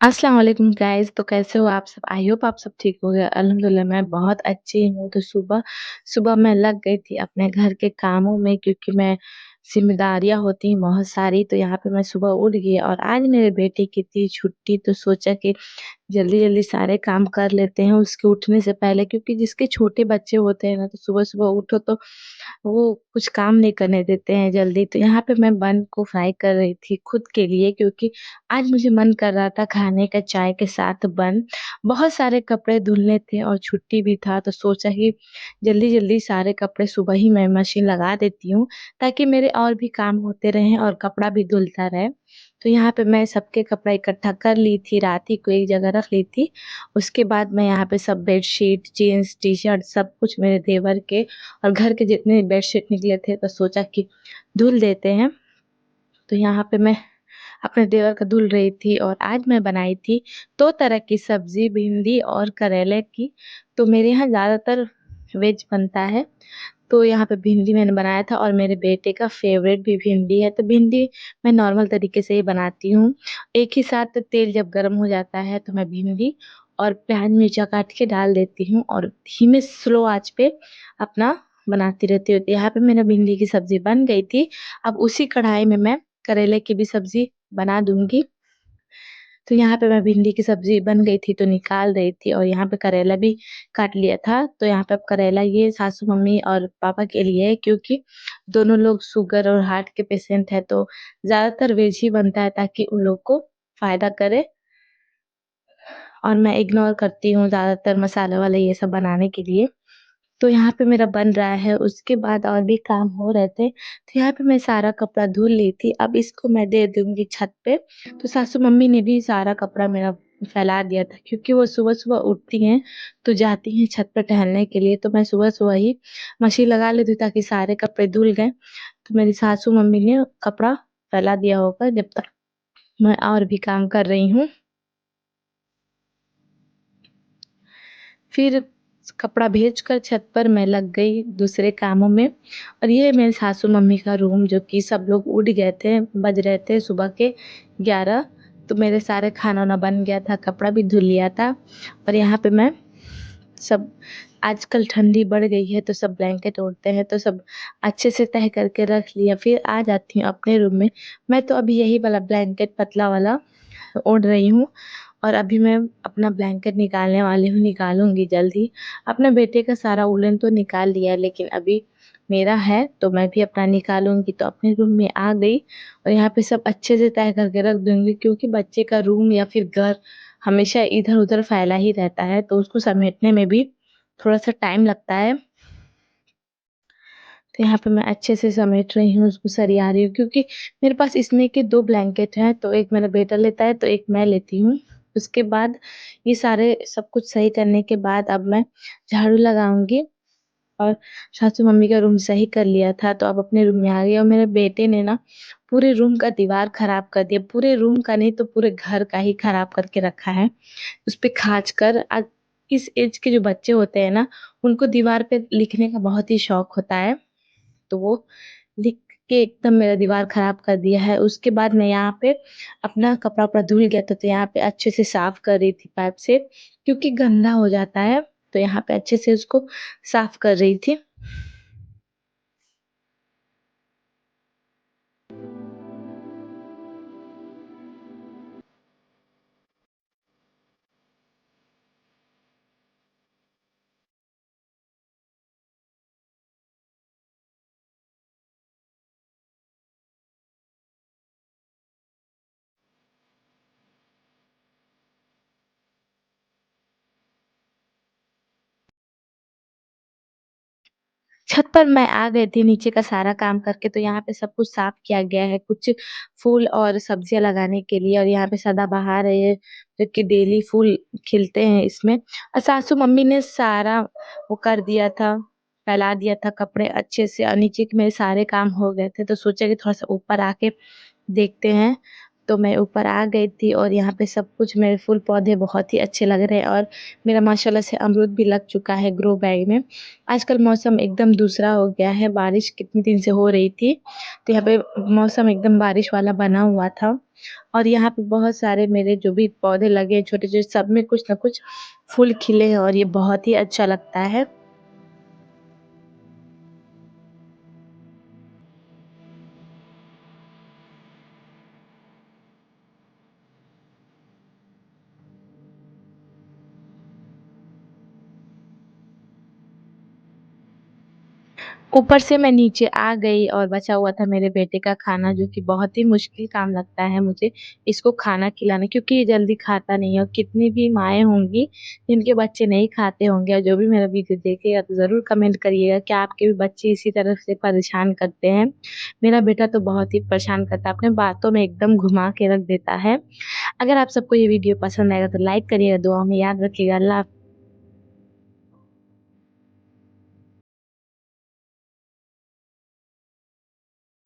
अस्सलाम वालेकुम गाइस। तो कैसे हो आप सब? आई होप आप सब ठीक होंगे। अल्हम्दुलिल्लाह मैं बहुत अच्छी हूँ। तो सुबह सुबह मैं लग गई थी अपने घर के कामों में क्योंकि मैं ज़िम्मेदारियाँ होती हैं बहुत सारी। तो यहाँ पे मैं सुबह उठ गई और आज मेरे बेटे की थी छुट्टी, तो सोचा कि जल्दी-जल्दी सारे काम कर लेते हैं उसके उठने से पहले, क्योंकि जिसके छोटे बच्चे होते हैं ना, तो सुबह-सुबह उठो तो वो कुछ काम नहीं करने देते हैं जल्दी। तो यहाँ पे मैं बन को फ्राई कर रही थी खुद के लिए, क्योंकि आज मुझे मन कर रहा था खाने का चाय के साथ बन। बहुत सारे कपड़े धुलने थे और छुट्टी भी था, तो सोचा कि जल्दी-जल्दी सारे कपड़े सुबह ही मैं मशीन लगा देती हूँ, ताकि मेरे और भी काम होते रहें और कपड़ा भी धुलता रहे। तो यहाँ पे मैं सबके कपड़ा इकट्ठा कर ली थी, रात ही को एक जगह रख ली थी। उसके बाद मैं यहाँ पे सब बेडशीट, जीन्स, टी-शर्ट सब कुछ मेरे देवर के और घर के जितने बेडशीट निकले थे, तो सोचा कि धुल देते हैं। तो यहाँ पे मैं अपने देवर का धुल रही थी और आज मैं बनाई थी 2 तरह की सब्ज़ी, भिंडी और करेले की। तो मेरे यहाँ ज़्यादातर वेज बनता है, तो यहाँ पे भिंडी मैंने बनाया था और मेरे बेटे का फ़ेवरेट भी भिंडी है, तो भिंडी मैं नॉर्मल तरीके से ही बनाती हूँ। एक ही साथ तेल जब गरम हो जाता है, तो मैं भिंडी और प्याज़, मिर्चा काट के डाल देती हूँ और धीमे स्लो आँच पे अपना बनाती रहती हूँ। तो यहाँ पे मेरा भिंडी की सब्ज़ी बन गई थी। अब उसी कढ़ाई में मैं करेले की भी सब्ज़ी बना दूँगी। तो यहाँ पे मैं भिंडी की सब्ज़ी बन गई थी तो निकाल रही थी और यहाँ पे करेला भी काट लिया था। तो यहाँ पे अब करेला ये सासू मम्मी और पापा के लिए है, क्योंकि दोनों लोग शुगर और हार्ट के पेशेंट हैं, तो ज़्यादातर वेज ही बनता है ताकि उन लोग को फ़ायदा करे। और मैं इग्नोर करती हूँ ज़्यादातर मसाले वाले ये सब बनाने के लिए। तो यहाँ पे मेरा बन रहा है, उसके बाद और भी काम हो रहे थे। तो यहाँ पे मैं सारा कपड़ा धुल ली थी, अब इसको मैं दे दूँगी छत पे। तो सासू मम्मी ने भी सारा कपड़ा मेरा फैला दिया था, क्योंकि वो सुबह-सुबह उठती हैं, तो जाती हैं छत पे टहलने के लिए। तो मैं सुबह-सुबह ही मशीन लगा लेती हूँ ताकि सारे कपड़े धुल गए। तो मेरी सासू मम्मी ने कपड़ा फैला दिया होगा जब तक मैं और भी काम कर रही हूँ। फिर कपड़ा भेजकर छत पर मैं लग गई दूसरे कामों में। और ये मेरे सासू मम्मी का रूम, जो कि सब लोग उठ गए थे, बज रहे थे सुबह के 11। तो मेरे सारे खाना-वाना बन गया था, कपड़ा भी धुल लिया था और यहाँ पे मैं सब आजकल ठंडी बढ़ गई है तो सब ब्लैंकेट ओढ़ते हैं, तो सब अच्छे से तह करके रख लिया। फिर आ जाती हूँ अपने रूम में। मैं तो अभी यही वाला ब्लैंकेट पतला वाला ओढ़ रही हूँ और अभी मैं अपना ब्लैंकेट निकालने वाली हूँ, निकालूँगी जल्द ही। अपने बेटे का सारा वूलन तो निकाल लिया है, लेकिन अभी मेरा है तो मैं भी अपना निकालूँगी। तो अपने रूम में आ गई और यहाँ पे सब अच्छे से तह करके रख दूँगी, क्योंकि बच्चे का रूम या फिर घर हमेशा इधर-उधर फैला ही रहता है, तो उसको समेटने में भी थोड़ा-सा टाइम लगता है। तो यहाँ पे मैं अच्छे से समेट रही हूँ, उसको सरिया रही हूँ, क्योंकि मेरे पास इसमें के 2 ब्लैंकेट हैं, तो एक मेरा बेटा लेता है, तो एक मैं लेती हूँ। उसके बाद ये सारे सब कुछ सही करने के बाद अब मैं झाड़ू लगाऊँगी और सासू मम्मी का रूम सही कर लिया था, तो अब अपने रूम में आ गई और मेरे बेटे ने ना पूरे रूम का दीवार खराब कर दिया। पूरे रूम का नहीं तो पूरे घर का ही खराब करके रखा है। उसपे खाच कर इस ऐज के जो बच्चे होते हैं ना, उनको दीवार पे लिखने का बहुत ही शौक होता है। तो वो लिख के एकदम मेरा दीवार खराब कर दिया है। उसके बाद मैं यहाँ पे अपना कपड़ा-वपड़ा धुल गया था, तो यहाँ पे अच्छे से साफ कर रही थी पाइप से, क्योंकि गंदा हो जाता है। तो यहाँ पे अच्छे से उसको साफ कर रही थी। छत पर मैं आ गई थी नीचे का सारा काम करके, तो यहाँ पे सब कुछ साफ किया गया है, कुछ फूल और सब्जियाँ लगाने के लिए। और यहाँ पे सदाबहार है ये, जो कि डेली फूल खिलते हैं इसमें। और सासू मम्मी ने सारा वो कर दिया था, फैला दिया था कपड़े अच्छे से, और नीचे के मेरे सारे काम हो गए थे, तो सोचा कि थोड़ा-सा ऊपर आके देखते हैं। तो मैं ऊपर आ गई थी और यहाँ पे सब कुछ मेरे फूल पौधे बहुत ही अच्छे लग रहे हैं और मेरा माशाल्लाह से अमरूद भी लग चुका है ग्रो बैग में। आजकल मौसम एकदम दूसरा हो गया है, बारिश कितने दिन से हो रही थी, तो यहाँ पे मौसम एकदम बारिश वाला बना हुआ था और यहाँ पे बहुत सारे मेरे जो भी पौधे लगे हैं छोटे-छोटे सब में कुछ न कुछ फूल खिले हैं और ये बहुत ही अच्छा लगता है। ऊपर से मैं नीचे आ गई और बचा हुआ था मेरे बेटे का खाना जो कि बहुत ही मुश्किल काम लगता है मुझे इसको खाना खिलाना क्योंकि ये जल्दी खाता नहीं है और कितनी भी माएँ होंगी जिनके बच्चे नहीं खाते होंगे और जो भी मेरा वीडियो देखेगा तो ज़रूर कमेंट करिएगा कि आपके भी बच्चे इसी तरह से परेशान करते हैं। मेरा बेटा तो बहुत ही परेशान करता है, अपने बातों में एकदम घुमा के रख देता है। अगर आप सबको ये वीडियो पसंद आएगा तो लाइक करिएगा, दुआ में याद रखिएगा। अल्लाह